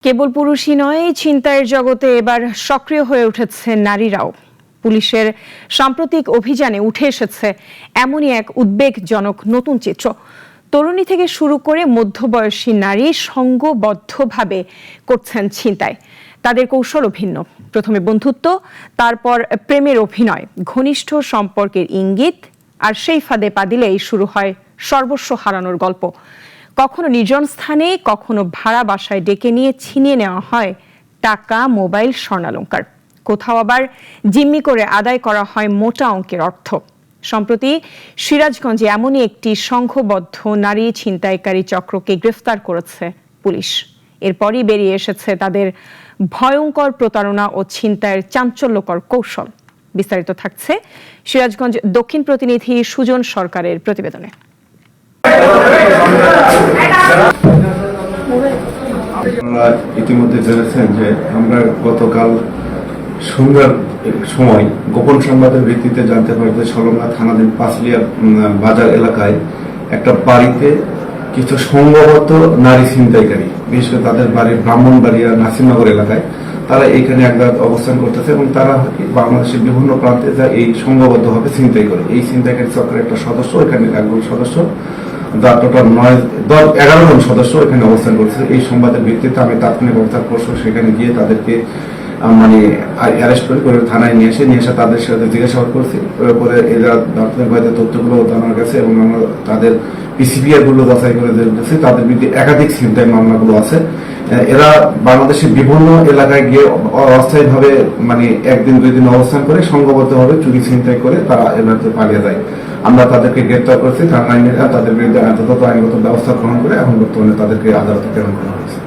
কেবল পুরুষই নয়, ছিনতাইয়ের জগতে এবার সক্রিয় হয়ে উঠেছে নারীরাও। পুলিশের সাম্প্রতিক অভিযানে উঠে এসেছে এমনই এক উদ্বেগজনক নতুন চিত্র। তরুণী থেকে শুরু করে মধ্যবয়সী নারী সংঘবদ্ধভাবে করছেন ছিনতাই। তাদের কৌশলও ভিন্ন। প্রথমে বন্ধুত্ব, তারপর প্রেমের অভিনয়, ঘনিষ্ঠ সম্পর্কের ইঙ্গিত, আর সেই ফাঁদে পা দিলেই শুরু হয় সর্বস্ব হারানোর গল্প। কখনো নির্জন স্থানে, কখনো ভাড়া বাসায় ডেকে নিয়ে ছিনিয়ে নেওয়া হয় টাকা, মোবাইল, স্বর্ণালংকার। কোথাও আবার জিম্মি করে আদায় করা হয় মোটা অঙ্কের অর্থ। সম্প্রতি সিরাজগঞ্জে এমনই একটি সংঘবদ্ধ নারী ছিনতাইকারী চক্রকে গ্রেফতার করেছে পুলিশ। এরপরই বেরিয়ে এসেছে তাদের ভয়ঙ্কর প্রতারণা ও ছিনতাইয়ের চাঞ্চল্যকর কৌশল। বিস্তারিত থাকছে সিরাজগঞ্জ দক্ষিণ প্রতিনিধি সুজন সরকারের প্রতিবেদনে। ইতিমধ্যে জেনেছেন যে আমরা গতকাল সন্ধ্যার সময় গোপন সংবাদের ভিত্তিতে জানতে পারি যে সলঙ্গা থানাধীন পাঁচলিয়া বাজার এলাকায় একটা বাড়িতে কিছু সংঘবদ্ধ নারী ছিনতাইকারী, বিশেষ করে তাদের বাড়ি ব্রাহ্মণবাড়িয়া নাসিরনগর এলাকায়, তারা এখানে এক রাত অবস্থান করতেছে এবং তারা বাংলাদেশের বিভিন্ন প্রান্তে যা এই সংঘবদ্ধভাবে ছিনতাই করে। এই ছিনতাইকারী চক্রের একটা সদস্য, এখানে একজন সদস্য, যার টোটাল 11 জন সদস্য এখানে অবস্থান করছে। এই সংবাদের ভিত্তিতে আমি তাৎক্ষণিক অবস্থা পরশু সেখানে গিয়ে তাদেরকে অ্যারেস্ট করে থানায় নিয়ে এসে তাদের সাথে জিজ্ঞাসাবাদ করছি। পরে এরা প্রাথমিকভাবে তথ্যগুলো জানার কাছে এবং আমরা তাদের পিসিপিআর গুলো যাচাই করে দেখছি তাদের বিরুদ্ধে একাধিক ছিনতাই মামলাগুলো আছে। এরা বাংলাদেশের বিভিন্ন এলাকায় গিয়ে অস্থায়ীভাবে একদিন দুই দিন অবস্থান করে সংঘবদ্ধভাবে চুরি ছিনতাই করে তারা এভাবে পালিয়ে যায়। আমরা তাদেরকে গ্রেপ্তার করছি, তাদের বিরুদ্ধে আইনগত ব্যবস্থা গ্রহণ করে এখন বর্তমানে তাদেরকে আদালতে প্রেরণ করা হয়েছে।